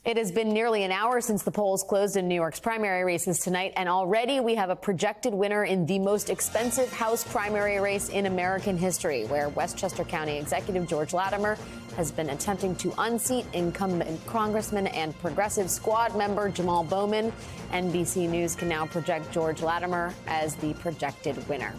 It has been nearly an hour since the polls closed in New York's primary races tonight, and already we have a projected winner in the most expensive House primary race in American history, where Westchester County Executive George Latimer has been attempting to unseat incumbent Congressman and Progressive Squad member Jamal Bowman. NBC News can now project George Latimer as the projected winner.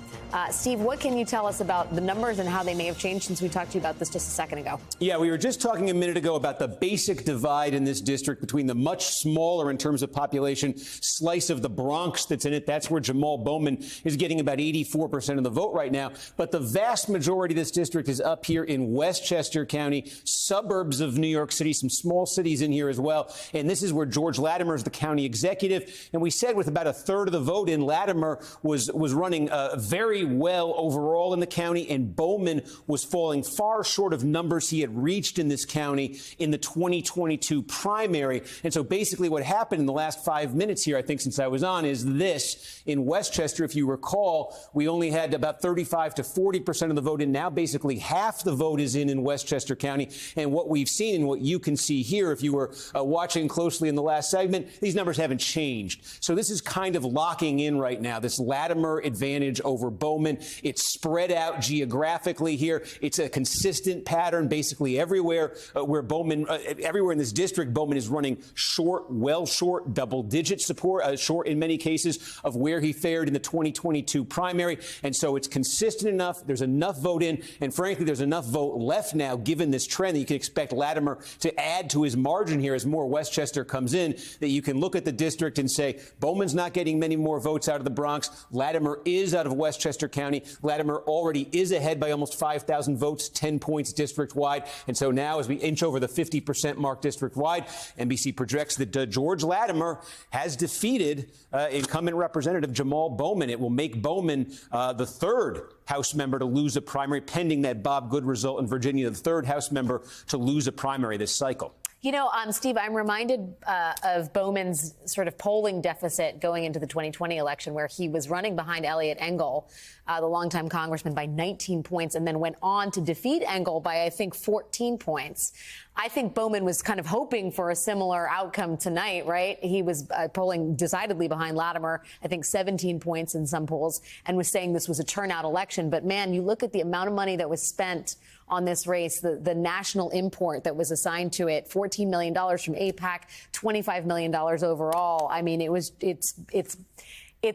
Steve, what can you tell us about the numbers and how they may have changed since we talked to you about this just a second ago? Yeah, we were just talking a minute ago about the basic divide in this district between the much smaller in terms of population slice of the Bronx that's in it. That's where Jamal Bowman is getting about 84% of the vote right now. But the vast majority of this district is up here in Westchester County, suburbs of New York City, some small cities in here as well. And this is where George Latimer is the county executive. And we said with about a third of the vote in, Latimer was running very well overall in the county, and Bowman was falling far short of numbers he had reached in this county in the 2022 primary. And so basically what happened in the last 5 minutes here, I think, since I was on, is this. In Westchester, if you recall, we only had about 35 to 40% of the vote in. Now basically half the vote is in Westchester County. And what we've seen and what you can see here, if you were watching closely in the last segment, these numbers haven't changed. So this is kind of locking in right now, this Latimer advantage over Bowman. It's spread out geographically here. It's a consistent pattern basically everywhere where Bowman, everywhere in this district, Bowman is running short, well short, double-digit support, short in many cases of where he fared in the 2022 primary. And so it's consistent enough. There's enough vote in. And frankly, there's enough vote left now, given this trend, that you can expect Latimer to add to his margin here as more Westchester comes in, that you can look at the district and say, Bowman's not getting many more votes out of the Bronx. Latimer is out of Westchester County. Latimer already is ahead by almost 5,000 votes, 10 points district-wide. And so now, as we inch over the 50% mark district-wide, NBC projects that George Latimer has defeated incumbent Representative Jamal Bowman. It will make Bowman the third House member to lose a primary, pending that Bob Good result in Virginia, the third House member to lose a primary this cycle. You know, Steve, I'm reminded of Bowman's sort of polling deficit going into the 2020 election, where he was running behind Eliot Engel, the longtime congressman, by 19 points, and then went on to defeat Engel by, I think, 14 points. I think Bowman was kind of hoping for a similar outcome tonight, right? He was polling decidedly behind Latimer, I think 17 points in some polls, and was saying this was a turnout election. But, man, you look at the amount of money that was spent on this race, the national import that was assigned to it, $14 million from AIPAC, $25 million overall. I mean, it's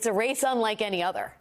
a race unlike any other.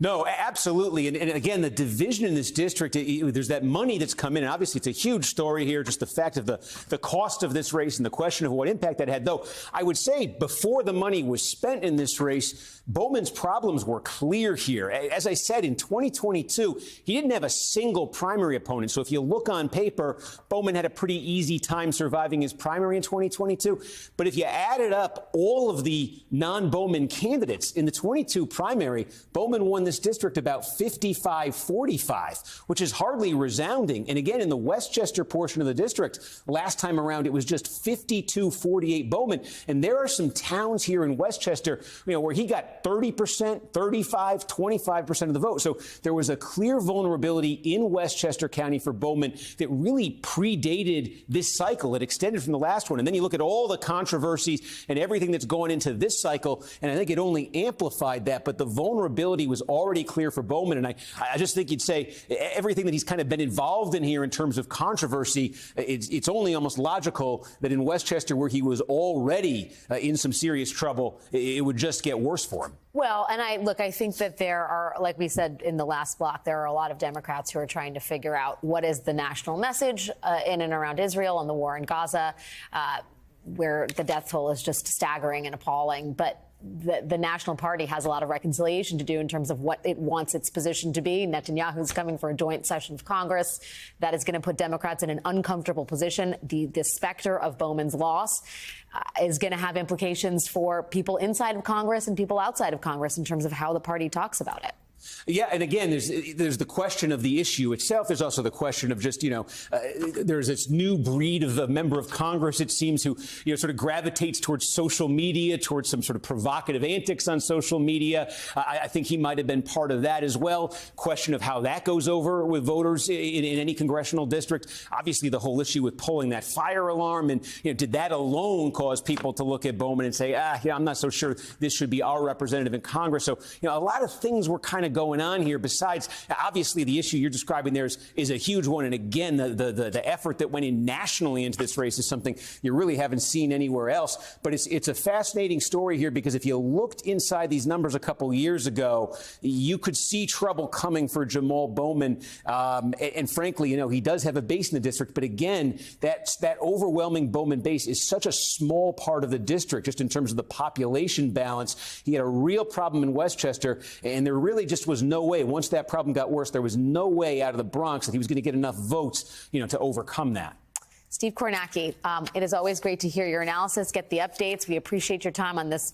No, absolutely. And again, the division in this district, there's that money that's come in. And obviously, it's a huge story here, just the fact of the cost of this race and the question of what impact that had. Though I would say before the money was spent in this race, Bowman's problems were clear here. As I said, in 2022, he didn't have a single primary opponent. So if you look on paper, Bowman had a pretty easy time surviving his primary in 2022. But if you added up all of the non-Bowman candidates in the 22 primary, Bowman won this district about 55-45, which is hardly resounding. And again, in the Westchester portion of the district, last time around, it was just 52-48 Bowman. And there are some towns here in Westchester, where he got 30%, 35, 25% of the vote. So there was a clear vulnerability in Westchester County for Bowman that really predated this cycle. It extended from the last one. And then you look at all the controversies and everything that's going into this cycle, and I think it only amplified that. But the vulnerability was already clear for Bowman. And I just think you'd say everything that he's kind of been involved in here in terms of controversy, it's only almost logical that in Westchester, where he was already in some serious trouble, it would just get worse for him. Well, and I think that there are, like we said in the last block, there are a lot of Democrats who are trying to figure out what is the national message in and around Israel and the war in Gaza, where the death toll is just staggering and appalling. But the National Party has a lot of reconciliation to do in terms of what it wants its position to be. Netanyahu's coming for a joint session of Congress. That is going to put Democrats in an uncomfortable position. The specter of Bowman's loss is going to have implications for people inside of Congress and people outside of Congress in terms of how the party talks about it. Yeah, and again, there's the question of the issue itself. There's also the question of just, there's this new breed of a member of Congress, it seems, who, sort of gravitates towards social media, towards some sort of provocative antics on social media. I think he might have been part of that as well. Question of how that goes over with voters in any congressional district. Obviously, the whole issue with pulling that fire alarm, and did that alone cause people to look at Bowman and say, I'm not so sure this should be our representative in Congress. So, a lot of things were kind of going on here. Besides, obviously, the issue you're describing there is a huge one. And again, the effort that went in nationally into this race is something you really haven't seen anywhere else. But it's a fascinating story here, because if you looked inside these numbers a couple years ago, you could see trouble coming for Jamal Bowman. And frankly, he does have a base in the district. But again, that overwhelming Bowman base is such a small part of the district, just in terms of the population balance. He had a real problem in Westchester, and there really just was no way. Once that problem got worse, there was no way out of the Bronx that he was going to get enough votes, to overcome that. Steve Kornacki, it is always great to hear your analysis, get the updates. We appreciate your time on this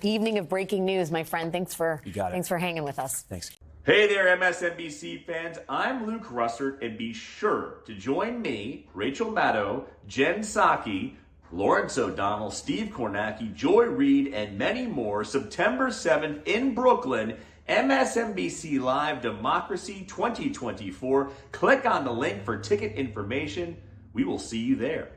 evening of breaking news, my friend. Thanks for hanging with us. Thanks. Hey there, MSNBC fans. I'm Luke Russert, and be sure to join me, Rachel Maddow, Jen Psaki, Lawrence O'Donnell, Steve Kornacki, Joy Reid, and many more September 7th in Brooklyn. MSNBC Live Democracy 2024. Click on the link for ticket information. We will see you there.